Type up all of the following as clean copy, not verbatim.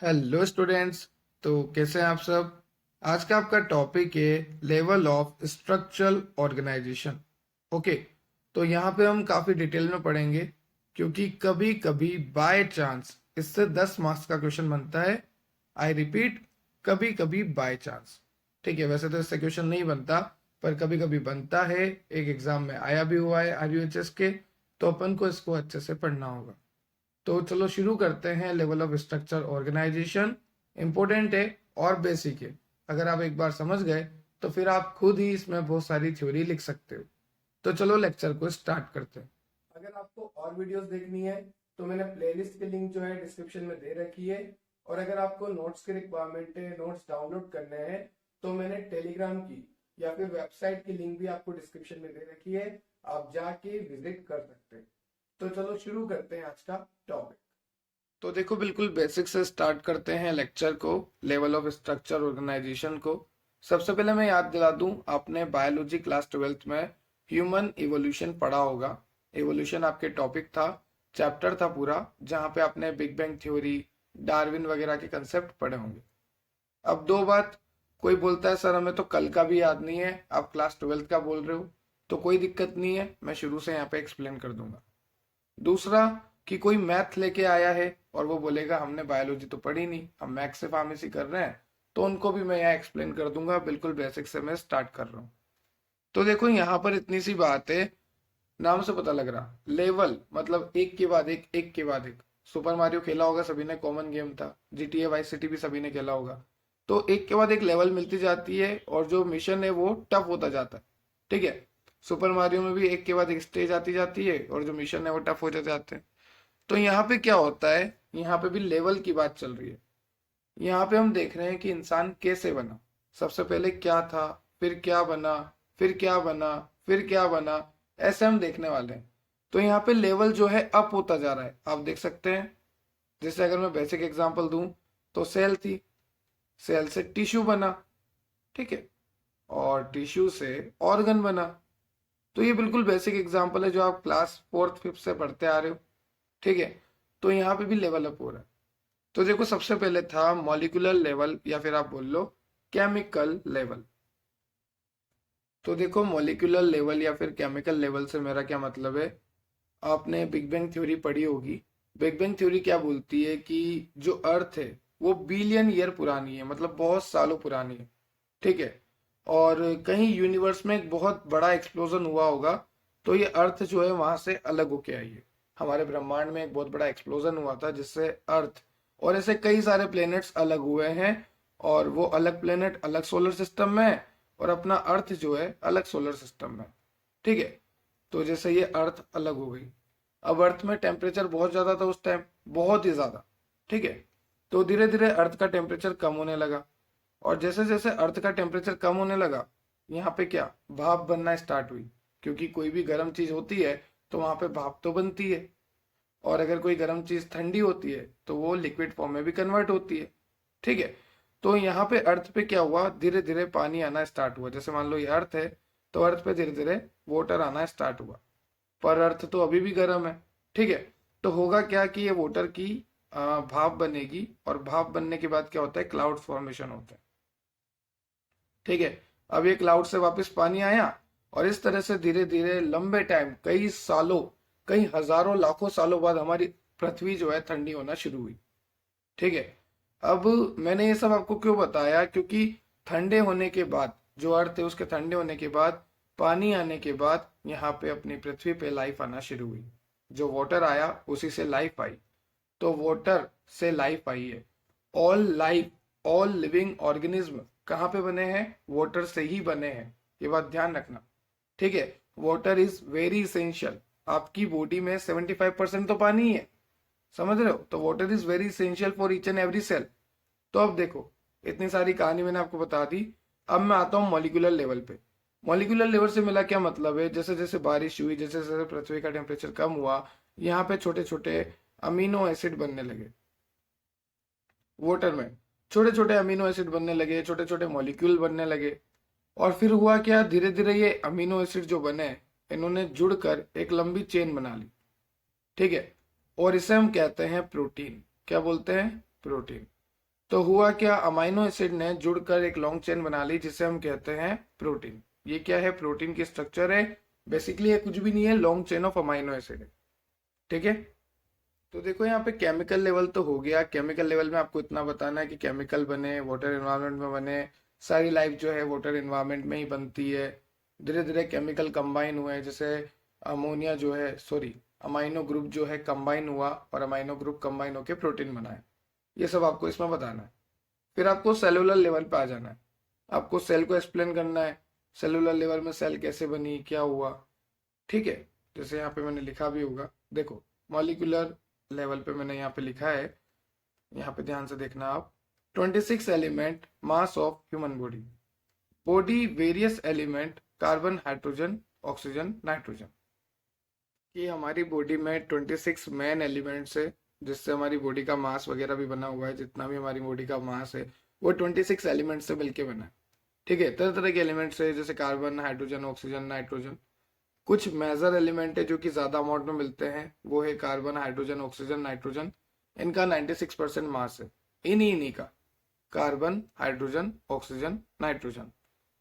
Hello students. तो कैसे हैं आप सब। आज का आपका टॉपिक है level of structural organization. Okay, तो यहाँ पे हम काफ़ी डिटेल में पढ़ेंगे क्योंकि कभी कभी बाय चांस इससे 10 मार्क्स का क्वेश्चन बनता है। आई रिपीट, कभी कभी बाय चांस। ठीक है, वैसे तो इससे क्वेश्चन नहीं बनता पर कभी कभी बनता है। एक एग्जाम में आया भी हुआ है आरयूएचएस के, तो अपन को इसको अच्छे से पढ़ना होगा। तो चलो शुरू करते हैं। Level of structure organization important है और बेसिक है। अगर आप एक बार समझ गए तो फिर आप खुद ही इसमें बहुत सारी थ्योरी लिख सकते हो। तो चलो लेक्चर को स्टार्ट करते हैं। अगर आपको और वीडियोस देखनी है तो मैंने प्लेलिस्ट की लिंक जो है डिस्क्रिप्शन में दे रखी है। और अगर आपको नोट्स की रिक्वायरमेंट है, नोट्स डाउनलोड करने हैं, तो मैंने टेलीग्राम की या फिर वेबसाइट की लिंक भी आपको डिस्क्रिप्शन में दे रखी है। आप जाके विजिट कर सकते हैं। तो चलो शुरू करते हैं आज का टॉपिक। तो देखो, बिल्कुल बेसिक से स्टार्ट करते हैं लेक्चर को, लेवल ऑफ स्ट्रक्चर ऑर्गेनाइजेशन को। सबसे पहले मैं याद दिला दूं, आपने बायोलॉजी क्लास 12th में ह्यूमन इवोल्यूशन पढ़ा होगा। इवोल्यूशन आपके टॉपिक था, चैप्टर था पूरा, जहां पे आपने बिग बैंग थ्योरी, डार्विन वगैरह के कंसेप्ट पढ़े होंगे। अब दो बात, कोई बोलता है सर हमें तो कल का भी याद नहीं है, आप क्लास 12th का बोल रहे हो, तो कोई दिक्कत नहीं है, मैं शुरू से यहाँ पे एक्सप्लेन कर दूंगा। दूसरा, कि कोई मैथ लेके आया है और वो बोलेगा हमने बायोलॉजी तो पढ़ी नहीं, हम मैथ्स से फार्मेसी कर रहे हैं, तो उनको भी मैं यहाँ एक्सप्लेन कर दूंगा। बिल्कुल बेसिक से मैं स्टार्ट कर रहा हूँ। तो देखो, यहाँ पर इतनी सी बात है, नाम से पता लग रहा, लेवल मतलब एक के बाद एक, एक के बाद एक। सुपर मारियो खेला होगा सभी ने, कॉमन गेम था। जीटीए वाइस सिटी भी सभी ने खेला होगा। तो एक के बाद एक लेवल मिलती जाती है और जो मिशन है वो टफ होता जाता है। ठीक है, सुपर मारियो में भी एक के बाद एक स्टेज आती जाती है और जो मिशन है वो टफ हो जाते हैं। तो यहाँ पे क्या होता है, यहाँ पे भी लेवल की बात चल रही है। यहाँ पे हम देख रहे हैं कि इंसान कैसे बना। सबसे पहले क्या था, फिर क्या बना, फिर क्या बना, फिर क्या बना, ऐसे हम देखने वाले हैं। तो यहाँ पे लेवल जो है अप होता जा रहा है, आप देख सकते हैं। जैसे अगर मैं बेसिक एग्जांपल दूं, तो सेल थी, सेल से टिश्यू बना, ठीक है, और टिश्यू से ऑर्गन बना। तो ये बिल्कुल बेसिक एग्जांपल है जो आप क्लास 4th 5th से पढ़ते आ रहे हो। ठीक है, तो यहाँ पे भी लेवल अप हो रहा है। तो देखो, सबसे पहले था मॉलिक्यूलर लेवल या फिर आप बोल लो केमिकल लेवल। तो देखो, मॉलिक्यूलर लेवल या फिर केमिकल लेवल से मेरा क्या मतलब है। आपने बिग बैंग थ्योरी पढ़ी होगी। बिग बैंग थ्योरी क्या बोलती है कि जो अर्थ है वो बिलियन ईयर पुरानी है, मतलब बहुत सालों पुरानी है। ठीक है, और कहीं यूनिवर्स में एक बहुत बड़ा एक्सप्लोजन हुआ होगा, तो ये अर्थ जो है वहां से अलग होके आई है। हमारे ब्रह्मांड में एक बहुत बड़ा एक्सप्लोजन हुआ था जिससे अर्थ और ऐसे कई सारे प्लेनेट्स अलग हुए हैं। और वो अलग प्लेनेट अलग सोलर सिस्टम में है और अपना अर्थ जो है अलग सोलर सिस्टम में। ठीक है, तो जैसे ये अर्थ अलग हो गई। अब अर्थ में टेम्परेचर बहुत ज्यादा था उस टाइम, बहुत ही ज्यादा। ठीक है, तो धीरे धीरे अर्थ का टेम्परेचर कम होने लगा। और जैसे जैसे अर्थ का टेम्परेचर कम होने लगा, यहाँ पे क्या, भाप बनना स्टार्ट हुई। क्योंकि कोई भी गर्म चीज होती है तो वहां पे भाप तो बनती है। और अगर कोई गर्म चीज ठंडी होती है तो वो लिक्विड फॉर्म में भी कन्वर्ट होती है। ठीक है, तो यहाँ पे अर्थ पे क्या हुआ, धीरे धीरे पानी आना स्टार्ट हुआ। जैसे मान लो ये अर्थ है, तो अर्थ पे धीरे धीरे वाटर आना स्टार्ट हुआ। पर अर्थ तो अभी भी गर्म है। ठीक है, तो होगा क्या कि ये वाटर की भाप बनेगी और भाप बनने के बाद क्या होता है, क्लाउड फॉर्मेशन होता है। ठीक है, अब ये क्लाउड से वापस पानी आया और इस तरह से धीरे धीरे लंबे टाइम, कई सालों, कई हजारों लाखों सालों बाद हमारी पृथ्वी जो है ठंडी होना शुरू हुई। ठीक है, अब मैंने ये सब आपको क्यों बताया, क्योंकि ठंडे होने के बाद, जो अर्थ है उसके ठंडे होने के बाद, पानी आने के बाद यहाँ पे अपनी पृथ्वी पे लाइफ आना शुरू हुई। जो वाटर आया उसी से लाइफ आई। तो वाटर से लाइफ आई है। All life, all living organism कहाँ पे बने हैं, वाटर से ही बने हैं। ये बात ध्यान रखना। ठीक है, वाटर इज वेरी इसेंशियल। आपकी बॉडी में 75% तो पानी ही है, समझ रहे हो। तो water is very essential for each and every cell. तो अब देखो, इतनी सारी कहानी मैंने आपको बता दी। अब मैं आता हूँ मॉलिक्यूलर लेवल पे। मॉलिक्यूलर लेवल से मेरा क्या मतलब है, जैसे जैसे बारिश हुई, जैसे जैसे पृथ्वी का टेम्परेचर कम हुआ, यहाँ पे छोटे छोटे अमीनो एसिड बनने लगे। वाटर में छोटे छोटे अमीनो एसिड बनने लगे, छोटे छोटे मॉलिक्यूल बनने लगे। और फिर हुआ क्या, धीरे धीरे ये अमीनो एसिड जो बने, इन्होंने जुड़कर एक लंबी चेन बना ली। ठीक है, और इसे हम कहते हैं प्रोटीन। क्या बोलते हैं, प्रोटीन। तो हुआ क्या, अमाइनो एसिड ने जुड़कर एक लॉन्ग चेन बना ली जिसे हम कहते हैं प्रोटीन। ये क्या है, प्रोटीन की स्ट्रक्चर है। बेसिकली ये कुछ भी नहीं है, long chain of amino acid है। ठीक है। तो देखो यहाँ पे केमिकल लेवल तो हो गया। केमिकल लेवल में आपको इतना बताना है कि केमिकल बने, वाटर एनवायरनमेंट में बने। सारी लाइफ जो है वाटर एनवायरनमेंट में ही बनती है। धीरे धीरे केमिकल कंबाइन हुए, जैसे अमोनिया जो है, सॉरी, अमाइनो ग्रुप जो है कंबाइन हुआ और अमाइनो ग्रुप कंबाइन होकर प्रोटीन बना है। ये सब आपको इसमें बताना है। फिर आपको सेलुलर लेवल पे आ जाना है। आपको सेल को एक्सप्लेन करना है, सेलुलर लेवल में सेल कैसे बनी, क्या हुआ। ठीक है। जैसे यहाँ पे मैंने लिखा भी होगा, देखो मॉलिक्यूलर लेवल पे मैंने यहाँ पे लिखा है, यहाँ पे ध्यान से देखना आप। 26 element mass of human body. Body various element carbon, hydrogen, oxygen, nitrogen. कि हमारी बॉडी में 26 मेन एलिमेंट्स है, जिससे हमारी बॉडी का मास वगैरह भी बना हुआ है। जितना भी हमारी बॉडी का मास है वो 26 एलिमेंट से मिलके बना है। ठीक है। तरह तरह के एलिमेंट्स है, जैसे कार्बन, हाइड्रोजन, ऑक्सीजन, नाइट्रोजन। कुछ मेजर एलिमेंट है जो कि ज्यादा अमाउंट में मिलते हैं, वो है कार्बन, हाइड्रोजन, ऑक्सीजन, नाइट्रोजन। इनका 96% मास है, इन्हीं का। Carbon, hydrogen, oxygen, nitrogen.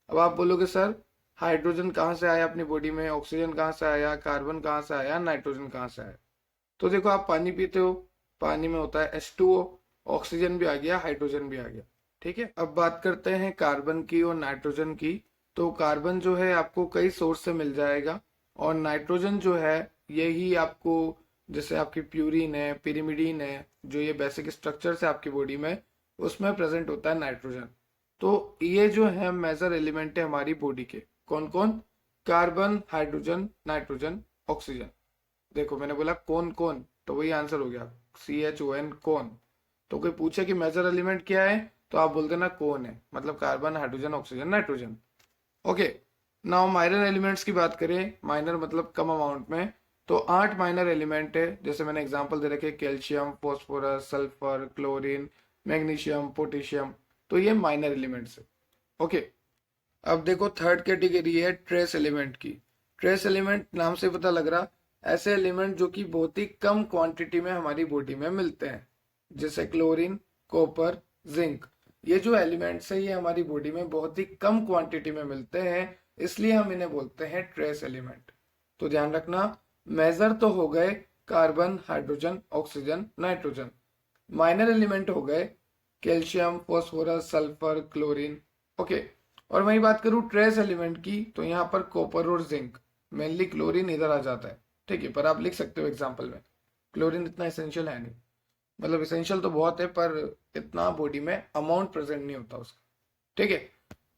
अब आप बोलोगे सर हाइड्रोजन कहाँ से आया अपनी बॉडी में, ऑक्सीजन कहाँ से आया, कार्बन कहाँ से आया, नाइट्रोजन कहाँ से आया। तो देखो आप पानी पीते हो, पानी में होता है H2O, ऑक्सीजन भी आ गया, हाइड्रोजन भी आ गया। ठीक है। अब बात करते हैं कार्बन की और नाइट्रोजन की। तो कार्बन जो है आपको कई सोर्स से मिल जाएगा, और नाइट्रोजन जो है यही आपको, जैसे आपकी प्यूरिन है, पिरिमिडीन है, जो ये बेसिक स्ट्रक्चर है आपकी बॉडी में, उसमें प्रेजेंट होता है नाइट्रोजन। तो ये जो है मेजर एलिमेंट है हमारी बॉडी के। कौन कौन, कार्बन, हाइड्रोजन, नाइट्रोजन, ऑक्सीजन। देखो मैंने बोला कौन कौन, तो वही आंसर हो गया, CHON, कौन। तो कोई पूछे कि मेजर एलिमेंट क्या है, तो आप बोल देना कौन है, मतलब carbon, hydrogen, oxygen, nitrogen. Okay. Now minor elements की बात करें, माइनर मतलब कम अमाउंट में, तो 8 माइनर एलिमेंट है। जैसे मैंने एग्जांपल दे रखे, calcium, phosphorus, sulphur, chlorine, magnesium, potassium. तो ये माइनर एलिमेंट्स है। ओके। अब देखो थर्ड कैटेगरी है ट्रेस एलिमेंट की। ट्रेस एलिमेंट नाम से पता लग रहा, ऐसे एलिमेंट जो कि बहुत ही कम क्वांटिटी में हमारी बॉडी में मिलते हैं, जैसे क्लोरीन, कॉपर, जिंक। ये जो एलिमेंट्स है ये हमारी बॉडी में बहुत ही कम क्वांटिटी में मिलते हैं, इसलिए हम इन्हें बोलते हैं ट्रेस एलिमेंट। तो ध्यान रखना, मेजर तो हो गए carbon, hydrogen, oxygen, nitrogen. Minor element हो गए calcium, phosphorus, sulphur, chlorine. Okay. और वही बात करूं ट्रेस एलिमेंट की, तो यहाँ पर कॉपर और जिंक, मेनली क्लोरीन इधर आ जाता है। ठीक है। पर आप लिख सकते हो एग्जाम्पल में, क्लोरीन इतना इसेंशियल है नहीं, मतलब इसेंशियल तो बहुत है पर इतना बॉडी में अमाउंट प्रेजेंट नहीं होता उसका। ठीक है।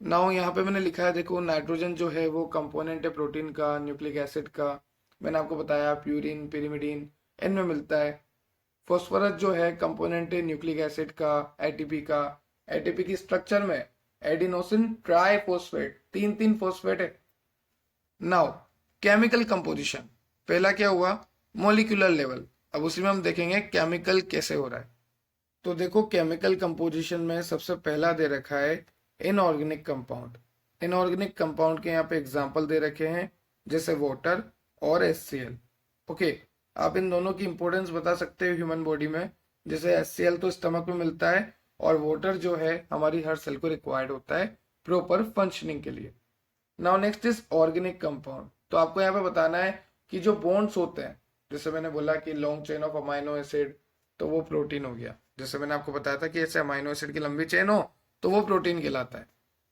नाउ यहाँ पे मैंने लिखा है, देखो नाइट्रोजन जो है वो कंपोनेंट है प्रोटीन का, न्यूक्लिक एसिड का। मैंने आपको बताया प्यूरिन, पिरिमिडीन, इनमें मिलता है। फॉस्फोरस जो है कंपोनेंट है न्यूक्लिक एसिड का, एटीपी का। एटीपी की स्ट्रक्चर में एडिनोसिन ट्राइफॉस्फेट, तीन तीन फॉस्फेट है। नाउ केमिकल कंपोजिशन, पहला क्या हुआ, मॉलिक्यूलर लेवल। अब उसी में हम देखेंगे केमिकल कैसे हो रहा है। तो देखो केमिकल कंपोजिशन में सबसे पहला दे रखा है इनऑर्गेनिक कंपाउंड। इनऑर्गेनिक कंपाउंड के यहाँ पे एग्जांपल दे रखे हैं, जैसे वाटर और HCl। ओके। आप इन दोनों की इंपॉर्टेंस बता सकते हो ह्यूमन बॉडी में। जैसे HCl तो स्टमक में मिलता है, और वाटर जो है हमारी हर सेल को रिक्वायर्ड होता है प्रॉपर फंक्शनिंग के लिए। Now next is organic compound. तो आपको यहाँ पे बताना है कि जो बॉन्ड्स होते हैं, जैसे मैंने बोला कि long chain of amino acid, तो वो प्रोटीन हो गया। जैसे मैंने आपको बताया था कि ऐसे अमाइनो एसिड की लंबी चेन हो तो वो प्रोटीन कहलाता है।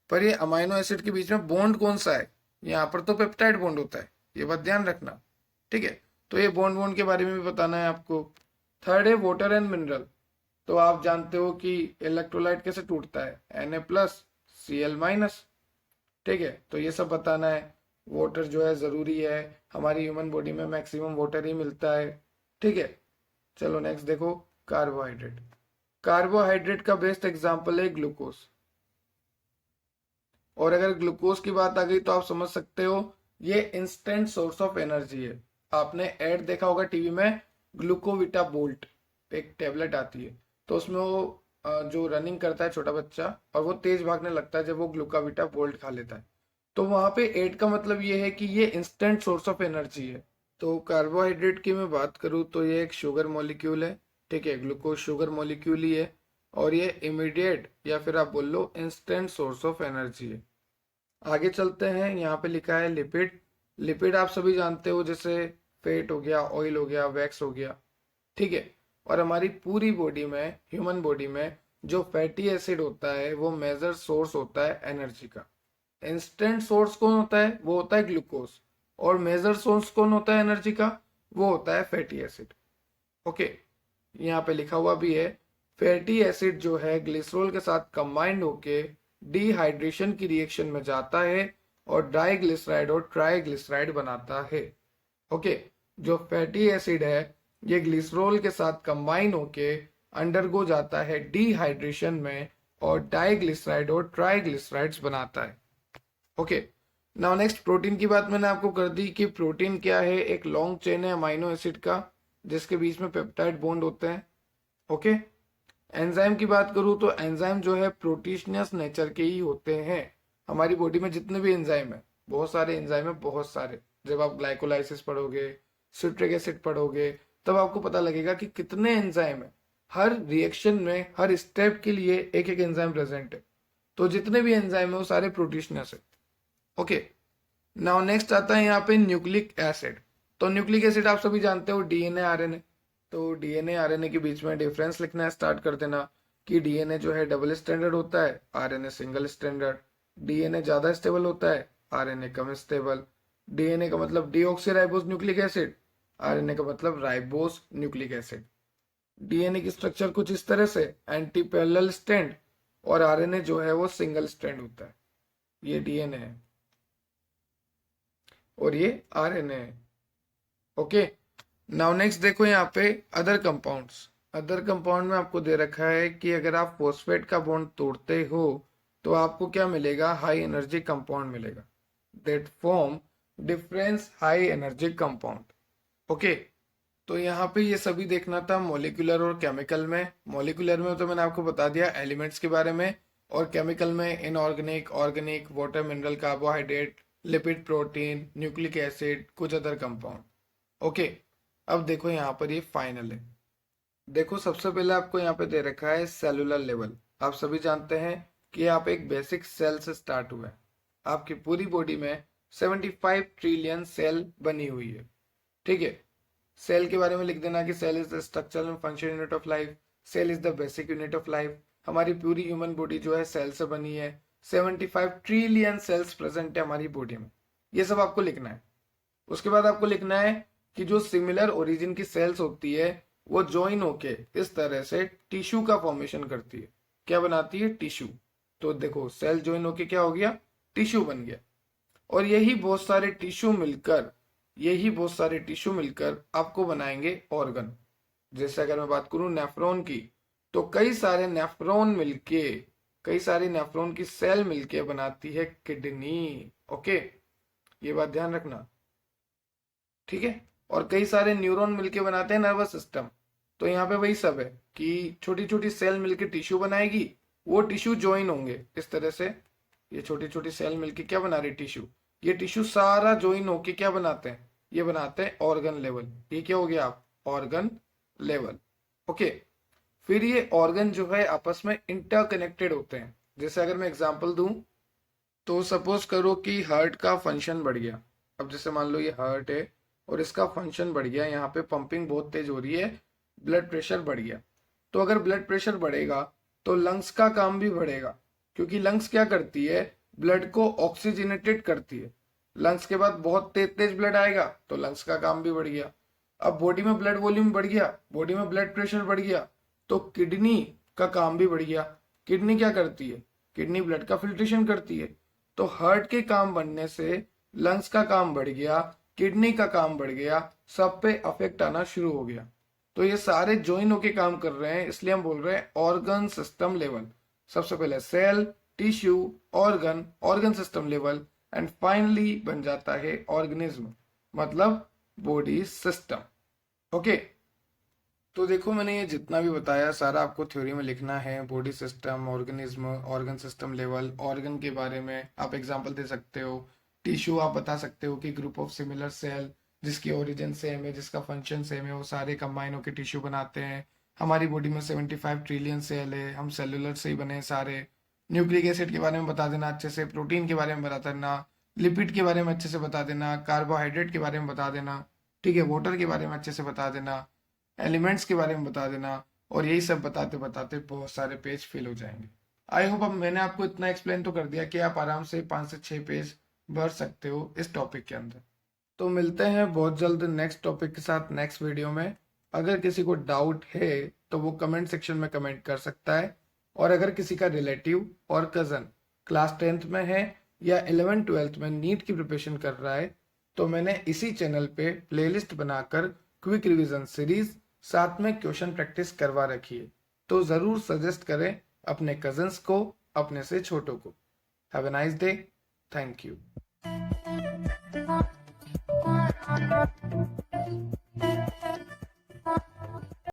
पर ये अमाइनो एसिड के बीच में बॉन्ड कौन सा है, यहाँ पर तो पेप्टाइड बॉन्ड होता है, ये बात ध्यान रखना। ठीक है। तो ये बॉन्ड बॉन्ड के बारे में भी बताना है आपको। थर्ड है वाटर एंड मिनरल। तो आप जानते हो कि इलेक्ट्रोलाइट कैसे टूटता है, Na+Cl-। ठीक है। तो ये सब बताना है। वाटर जो है जरूरी है, हमारी ह्यूमन बॉडी में मैक्सिमम वाटर ही मिलता है। ठीक है। चलो नेक्स्ट देखो, कार्बोहाइड्रेट। कार्बोहाइड्रेट का बेस्ट एग्जांपल है ग्लूकोज। और अगर ग्लूकोज की बात आ गई तो आप समझ सकते हो ये इंस्टेंट सोर्स ऑफ एनर्जी है। आपने ऐड देखा होगा टीवी में, ग्लूकोविटा बोल्ट, एक टेबलेट आती है, तो उसमें वो जो रनिंग करता है छोटा बच्चा, और वो तेज भागने लगता है जब वो ग्लूकोविटा बोल्ट खा लेता है। तो वहां पे ऐड का मतलब ये है कि ये इंस्टेंट सोर्स ऑफ एनर्जी है। तो कार्बोहाइड्रेट की मैं बात करूँ तो ये एक शुगर मॉलिक्यूल है। ठीक है। ग्लूकोज शुगर मॉलिक्यूल ही है। और ये इमीडिएट या फिर आप बोल लो इंस्टेंट सोर्स ऑफ एनर्जी है। आगे चलते हैं, यहाँ पे लिखा है लिपिड। लिपिड आप सभी जानते हो, जैसे फैट हो गया, ऑयल हो गया, वैक्स हो गया, ठीक है। और हमारी पूरी बॉडी में, ह्यूमन बॉडी में जो फैटी एसिड होता है वो मेजर सोर्स होता है एनर्जी का। इंस्टेंट सोर्स कौन होता है? वो होता है ग्लूकोज। और मेजर सोर्स कौन होता है एनर्जी का? वो होता है फैटी एसिड। ओके, यहाँ पे लिखा हुआ भी है, फैटी एसिड जो है ग्लिसरॉल के साथ कंबाइंड होके डिहाइड्रेशन की रिएक्शन में जाता है और डाइग्लिसराइड और ट्राइग्लिसराइड बनाता है। ओके, जो फैटी एसिड है ये ग्लिसरॉल के साथ कंबाइन होके अंडरगो जाता है डिहाइड्रेशन में और डाइग्लिसराइड और ट्राइग्लिसराइड्स बनाता है। ओके, नाउ नेक्स्ट प्रोटीन की बात मैंने आपको कर दी कि प्रोटीन क्या है, एक लॉन्ग चेन है अमाइनो एसिड का जिसके बीच में पेप्टाइड बॉन्ड होते हैं। ओके, एंजाइम की बात करूं तो एंजाइम जो है प्रोटीनियस नेचर के ही होते हैं। हमारी बॉडी में जितने भी एंजाइम है, बहुत सारे एंजाइम है, बहुत सारे। जब आप ग्लाइकोलाइसिस पढ़ोगे, सिट्रिक एसिड पढ़ोगे, तब आपको पता लगेगा कि कितने एंजाइम है। हर रिएक्शन में, हर स्टेप के लिए एक एक एंजाइम प्रेजेंट है। तो जितने भी एंजाइम है वो सारे प्रोटीनियस है। ओके, नाउ नेक्स्ट आता है यहाँ पे न्यूक्लिक एसिड। तो न्यूक्लिक एसिड आप सभी जानते हो डीएनए आरएनए। तो डीएनए आरएनए के बीच में डिफरेंस लिखना स्टार्ट कर देना कि डीएनए जो है डबल स्टैंडर्ड होता है, आरएनए सिंगल स्टैंडर्ड। डीएनए ज्यादा स्टेबल होता है, आरएनए कम स्टेबल। डीएनए का मतलब डीऑक्सीराइबोस न्यूक्लिक एसिड, आरएनए का मतलब राइबोस न्यूक्लिक एसिड। डीएनए की स्ट्रक्चर कुछ इस तरह से, एंटी पैरेलल स्ट्रैंड, और आरएनए जो है वो सिंगल स्ट्रैंड होता है। ये डीएनए है और ये आरएनए है। ओके, नाउ नेक्स्ट देखो यहाँ पे अदर कंपाउंड्स। अदर कंपाउंड में आपको दे रखा है कि अगर आप फॉस्फेट का बॉन्ड तोड़ते हो तो आपको क्या मिलेगा? हाई एनर्जी कंपाउंड मिलेगा, that form difference high energy compound. Okay, तो यहाँ पे ये सभी देखना था मॉलिक्यूलर और केमिकल में। मॉलिक्यूलर में तो मैंने आपको बता दिया एलिमेंट्स के बारे में, और केमिकल में inorganic, organic, water, mineral, carbohydrate, lipid, protein, nucleic acid, कुछ अदर कंपाउंड। ओके, अब देखो यहाँ पर ये फाइनल है। देखो सबसे पहले आपको यहाँ पे दे रखा है सेलुलर लेवल। आप सभी जानते हैं कि आप एक बेसिक सेल से स्टार्ट हुआ है। आपकी पूरी बॉडी में 75 ट्रिलियन सेल बनी हुई है, ठीक है। सेल के बारे में लिख देना कि cell is the structural and function unit of life, cell is the basic unit of life. हमारी पूरी ह्यूमन बॉडी जो है सेल से बनी है। 75 ट्रिलियन सेल्स प्रेजेंट है हमारी बॉडी में, ये सब आपको लिखना है। उसके बाद आपको लिखना है कि जो सिमिलर ओरिजिन की सेल्स होती है वो ज्वाइन होके इस तरह से टिश्यू का फॉर्मेशन करती है। क्या बनाती है? टिश्यू। तो देखो सेल ज्वाइन होके क्या हो गया? टिश्यू बन गया। और यही बहुत सारे टिश्यू मिलकर आपको बनाएंगे ऑर्गन। जैसे अगर मैं बात करूं नेफ्रॉन की, तो कई सारी नेफ्रॉन की सेल मिलके बनाती है किडनी। ओके, ये बात ध्यान रखना, ठीक है। और कई सारे न्यूरॉन मिलके बनाते हैं नर्वस सिस्टम। तो यहाँ पे वही सब है कि छोटी छोटी सेल मिलके टिश्यू बनाएगी, वो टिश्यू ज्वाइन होंगे इस तरह से। ये छोटी छोटी सेल मिलके क्या बना रही? टिश्यू। ये टिश्यू सारा ज्वाइन होके क्या बनाते हैं? ये बनाते हैं ऑर्गन लेवल। ये क्या हो गया? आप ऑर्गन लेवल। ओके, फिर ये ऑर्गन जो है आपस में इंटरकनेक्टेड होते हैं। जैसे अगर मैं एग्जांपल दूं, तो सपोज करो कि हार्ट का फंक्शन बढ़ गया। अब जैसे मान लो ये हार्ट है और इसका फंक्शन बढ़ गया, यहाँ पे पंपिंग बहुत तेज हो रही है, ब्लड प्रेशर बढ़ गया। तो अगर ब्लड प्रेशर बढ़ेगा तो लंग्स का काम भी बढ़ेगा, क्योंकि लंग्स क्या करती है? ब्लड को ऑक्सीजनेटेड करती है। लंग्स के बाद बहुत तेज तेज ब्लड आएगा तो लंग्स का काम भी बढ़ गया। अब बॉडी में ब्लड वॉल्यूम बढ़ गया, बॉडी में ब्लड प्रेशर बढ़ गया, तो किडनी का काम भी बढ़ गया। किडनी क्या करती है? किडनी ब्लड का फिल्ट्रेशन करती है। तो हार्ट के काम बढ़ने से लंग्स का काम बढ़ गया, किडनी का काम बढ़ गया, सब पे अफेक्ट आना शुरू हो गया। तो ये सारे ज्वाइन होके काम कर रहे हैं, इसलिए हम बोल रहे हैं ऑर्गन सिस्टम लेवल। सबसे पहले cell, tissue, organ, organ system level, and finally बन जाता है ऑर्गेनिज्म, मतलब बॉडी सिस्टम। ओके, तो देखो मैंने ये जितना भी बताया सारा आपको थ्योरी में लिखना है। Body system, organism, organ system level, organ के बारे में आप एग्जांपल दे सकते हो। टिश्यू आप बता सकते हो कि ग्रुप ऑफ सिमिलर सेल जिसकी ओरिजिन सेम है, जिसका फंक्शन सेम है, वो सारे कंबाइन होकर टिश्यू बनाते हैं। हमारी बॉडी में 75 ट्रिलियन सेल है, हम सेलुलर से ही बने हैं सारे। न्यूक्लिक एसिड के बारे में बता देना अच्छे से, प्रोटीन के बारे में बता देना, लिपिड के बारे में अच्छे से बता देना, कार्बोहाइड्रेट के बारे में बता देना, ठीक है, वाटर के बारे में अच्छे से बता देना, एलिमेंट्स के बारे में बता देना, और यही सब बताते बताते बहुत सारे पेज फिल हो जाएंगे। आई होप अब मैंने आपको इतना एक्सप्लेन तो कर दिया कि आप आराम से 5 से 6 पेज भर सकते हो इस टॉपिक के अंदर। तो मिलते हैं बहुत जल्द नेक्स्ट टॉपिक के साथ नेक्स्ट वीडियो में। अगर किसी को डाउट है तो वो कमेंट सेक्शन में कमेंट कर सकता है, और अगर किसी का रिलेटिव और कज़न क्लास 10th में है या 11th-12th में नीट की प्रिपरेशन कर रहा है, तो मैंने इसी चैनल पे प्लेलिस्ट बनाकर क्विक रिवीजन सीरीज साथ में क्वेश्चन प्रैक्टिस करवा रखी है, तो ज़रूर सजेस्ट करें अपने कजन्स को, अपने से छोटों को। Have a nice day. Thank you.